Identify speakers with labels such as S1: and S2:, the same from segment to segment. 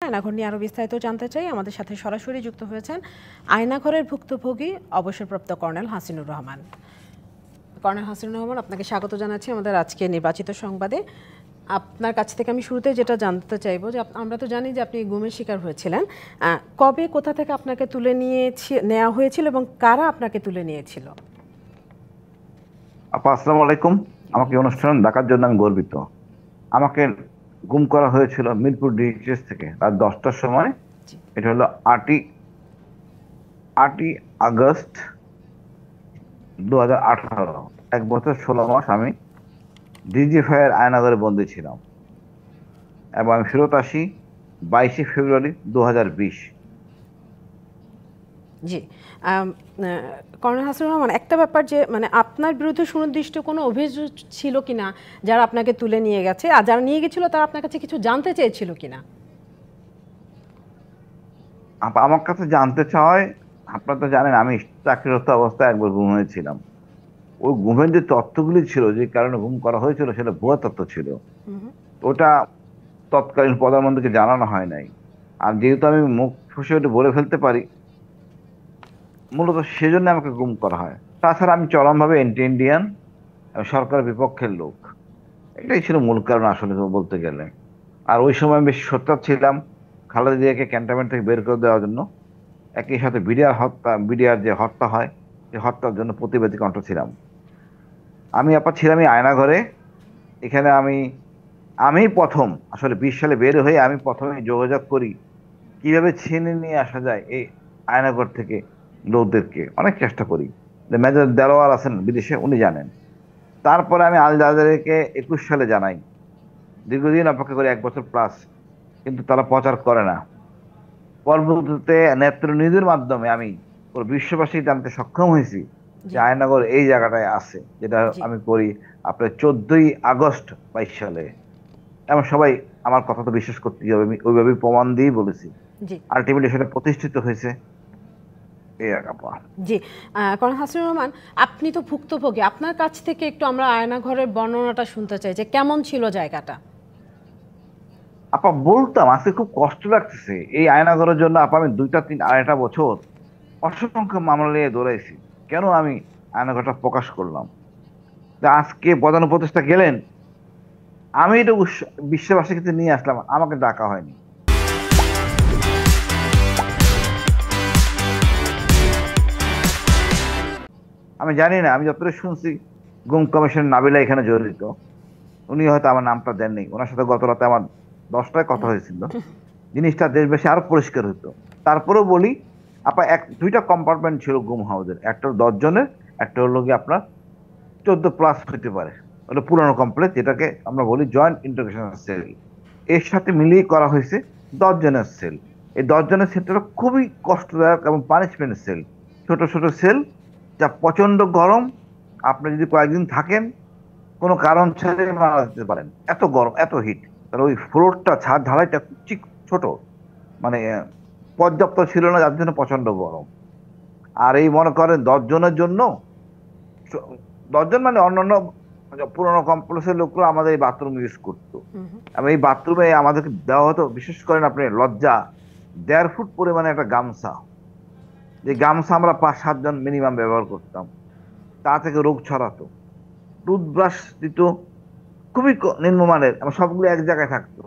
S1: আয়নাঘর নিয়ে আরও বিস্তারিত জানতে চাই। আমাদের সাথে সরাসরি যুক্ত হয়েছেন আয়নাঘরের ভুক্তভোগী অবসরপ্রাপ্ত কর্নেল হাসিনুর রহমান। কর্নেল হাসিনুর রহমান, আপনাকে স্বাগত জানাচ্ছি আমাদের আজকে নির্বাচিত সংবাদে। আপনার কাছ থেকে আমি শুরুতে যেটা জানতে চাইবো যে আমরা তো জানি যে আপনি গুমের শিকার হয়েছিলেন, কবে কোথা থেকে আপনাকে তুলে নেওয়া হয়েছিল এবং কারা আপনাকে তুলে নিয়েছিল?
S2: আপা আসসালামু আলাইকুম। আমাকে অনুষ্ঠান ডাকার জন্য আমি গর্বিত। আমাকে গুম করা হয়েছিল মিরপুর ডিএইচএস থেকে রাত 10টার সময়। এটা হলো 8ই আগস্ট 2018। 1 বছর 16 মাস আমি ডিজিএফআই আয়নাঘরে বন্দী ছিলাম এবং আমি ফেরত আসি 22শে ফেব্রুয়ারি 2020।
S1: জি, কর্নেল হাসিনুর রহমান, একটা ব্যাপার যে আপনার বিরুদ্ধে সুনির্দিষ্ট কোনো অভিযোগ ছিল কিনা যারা আপনাকে তুলে নিয়ে গেছে, আর যারা নিয়ে গেছিল তারা আপনার কাছে কিছু জানতে চেয়েছিল কিনা?
S2: আমার কাছে জানতে চায়, আপনারা তো জানেন আমি চাকরিরত অবস্থায় একবার গুম হয়েছিলাম। ওই গুমের যে তথ্যগুলি ছিল, যে কারণে গুম করা হয়েছিল, সেটা ভুয়া তথ্য ছিল। ওটা তৎকালীন প্রধানমন্ত্রীকে জানানো হয় নাই। আর যেহেতু আমি মুখ ফুসে ওটা বলে ফেলতে পারি, মূলত সেজন্য আমাকে গুম করা হয়। তাছাড়া আমি চরমভাবে এন্টি ইন্ডিয়ান, সরকারের বিপক্ষের লোক। এটাই ছিল মূল কারণ আসলে বলতে গেলে। আর ওই সময় আমি বেশি সোচ্চার ছিলাম খালেদা জিয়াকে ক্যান্টনমেন্ট থেকে বের করে দেওয়ার জন্য। একই সাথে বিডিআর যে হত্যা হয়, সেই হত্যার জন্য প্রতিবাদী কণ্ঠ ছিলাম। আমি ছিলাম এই আয়নাঘরে। এখানে আমি প্রথম আসলে 20 সালে বের হয়ে আমি প্রথমে যোগাযোগ করি কিভাবে ছিনে নিয়ে আসা যায় এই আয়নাঘর থেকে লোকদেরকে। অনেক চেষ্টা করি। মেজর দেলোয়ার আছেন বিদেশে, উনি জানেন। তারপরে আমি আল জাজিরাকে 21 সালে জানাই। দীর্ঘদিন অপেক্ষা করি, 1 বছর প্লাস, কিন্তু তারা প্রচার করে না। পরবর্তীতে নেত্রনীতির মাধ্যমে আমি পুরো বিশ্ববাসী জানতে সক্ষম হয়েছি যে আয়নাঘর এই জায়গাটায় আছে, যেটা আমি করি আপনার 14ই আগস্ট 22 সালে। এমন সবাই আমার কথা তো বিশ্বাস করতেই হবে, আমি ওইভাবে প্রমাণ দিয়েই বলেছি। আলটিমেটলি সেটা প্রতিষ্ঠিত হয়েছে।
S1: জি, কর্নেল হাসিনুর রহমান, আপনি তো ভুক্তভোগী, আপনার কাছ থেকে একটু আমরা আয়নাঘরের বর্ণনাটা শুনতে চাই যে কেমন ছিল জায়গাটা।
S2: বলতাম আজকে খুব কষ্ট লাগতেছে এই আয়নাঘরের জন্য। আমি 2-3-2.5 বছর অসংখ্য মামলা নিয়ে দৌড়াইছি। কেন আমি আয়নাঘরটা প্রকাশ করলাম? আজকে প্রধান উপদেষ্টা গেলেন, আমি এটা বিশ্ববাসীকে নিয়ে আসলাম, আমাকে ডাকা হয়নি। আমি জানি না, আমি যতটা শুনছি গুম কমিশন নাবিলা এখানে জড়িত। উনি হয়তো আমার নামটা দেননি। ওনার সাথে গত রাতে আমার 10টায় কথা হয়েছিল। জিনিসটা দেশবাসী আরো পরিষ্কার হতো। তারপরেও বলি, 2টা কম্পার্টমেন্ট ছিল গুম হাউসের। একটা 10 জনের, একটা হলো কি আপনার 14+ হতে পারে। ওটা পুরানো কমপ্লেক্স, যেটাকে আমরা বলি জয়েন্ট ইন্টারোগেশন সেল। এর সাথে মিলিয়ে করা হয়েছে 10 জনের সেল। এই 10 জনের সেলটা খুবই কষ্টদায়ক এবং পানিশমেন্ট সেল। ছোট ছোট সেল, যা প্রচন্ড গরম। আপনি যদি কয়েকদিন থাকেন, কোনো কারণ ছাড়াই মারা যেতে পারেন, এত গরম, এত হিট। তার ওই ফ্লোরটা, ছাদ ঢালাইটা খুব ছোট, পর্যাপ্ত ছিল না, যার জন্য প্রচন্ড গরম। আর এই মনে করেন 10 জনের জন্য, 10 জন অন্যান্য পুরোনো কমপ্লেক্সের লোকরা আমাদের এই বাথরুম ইউজ করতো। এবং এই বাথরুমে আমাদেরকে দেওয়া হতো, বিশেষ করেন আপনি লজ্জা, 1.5 ফুট পরিমাণে একটা গামছা। যে গামছা আমরা 5-7 জন মিনিমাম ব্যবহার করতাম। তা থেকে রোগ ছড়াতো। টুথব্রাশ দিত খুবই নিম্নমানের, এবং সবগুলো এক জায়গায় থাকতো।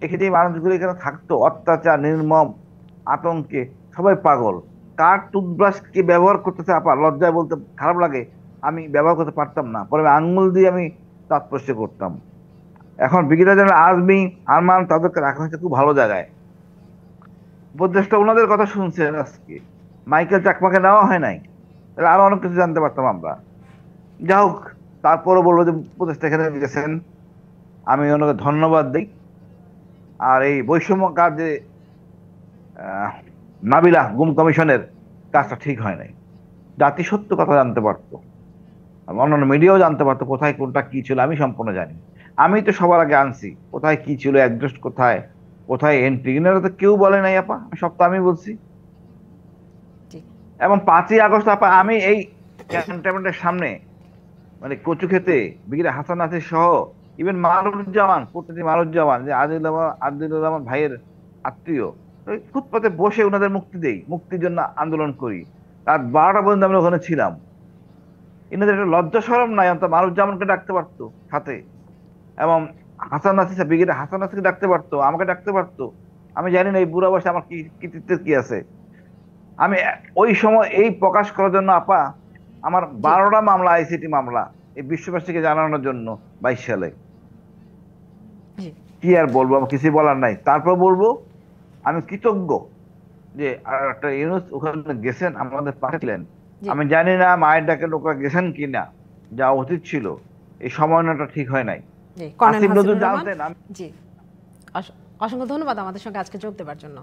S2: এখানে মানুষগুলো এখানে থাকতো অত্যাচার, নির্মম আতঙ্কে, সবাই পাগল। কার টুথব্রাশ কে ব্যবহার করতেছে লজ্জায় বলতে খারাপ লাগে, আমি ব্যবহার করতে পারতাম না। পরে আঙ্গুল দিয়ে আমি তাৎপর্য করতাম। এখন ব্রিগেডিয়ার জেনারেল আজমি, আরমান, তাদেরকে রাখা হয়েছে খুব ভালো জায়গায়। উপদেষ্টা ওনাদের কথা শুনছেন আজকে। মাইকেল চাকমাকে নেওয়া হয় নাই, আরো অনেক কিছু জানতে পারতাম আমরা। যা হোক, তারপরও বলবো যে উপদেষ্টা এখানে গেছেন, আমি ওনাকে ধন্যবাদ দিই। আর এই বৈষম্য কাজ যে নাবিলা গুম কমিশনের কাজটা ঠিক হয় নাই। জাতি সত্য কথা জানতে পারতো, অন্যান্য মিডিয়াও জানতে পারতো কোথায় কোনটা কি ছিল। আমি সম্পূর্ণ জানি। আমি তো সবার আগে আনছি কোথায় কি ছিল, অ্যাডজাস্ট কোথায়, কোথায় এন্ট্রি। এনারা তো কেউ বলে নাই আমি সব তো আমি বলছি। এবং 5ই আগস্ট আমি এই ক্যান্টনমেন্টের সামনে কচু খেতে ব্রিগেডিয়ার হাসান নাসির সহ ইভেন মারুজ্জামান, প্রতিটি মারুজ্জামান, যে আদিলুর রহমান ভাইয়ের আত্মীয়, ওই ফুটপাতে বসে ওনাদের মুক্তি দেই, মুক্তির জন্য আন্দোলন করি। রাত 12টা পর্যন্ত আমরা ওখানে ছিলাম। এনাদের একটা লজ্জা শরম নাই, অন্তত মারুজ্জামানকে ডাকতে পারতো সাথে, এবং হাসান নাসির ব্রিগেডে হাসান নাসিরকে ডাকতে পারতো, আমাকে ডাকতে পারতো। আমি জানি না এই বুড়া বয়সে আমার কি কৃতিত্বের কি আছে। আমি ওই সময় এই প্রকাশ করার জন্য আপা আমার
S1: জি
S2: 12টা মামলা, আইসিটি মামলা, এই বিশ্ববাসীকে জানানোর জন্য 22 সালে।
S1: জি
S2: কি আর বলবো, আমার কিছুই বলার নাই। তারপর বলবো আমি কৃতজ্ঞ যে একটা ইউনুস ওখানে গেছেন, আমাদের পাশে ছিলেন।
S1: জি
S2: আমি জানি না মায়ের ডাকে লোকরা গেছেন কিনা, যা উচিত ছিল, এই সমন্বয়টা ঠিক হয় নাই।
S1: জি কর্নেল
S2: আসিফ নজরুল
S1: হাসিনুর রহমান।
S2: জানতেন
S1: জি অসংখ্য ধন্যবাদ আমাদের সঙ্গে আজকে যোগ দেওয়ার জন্য।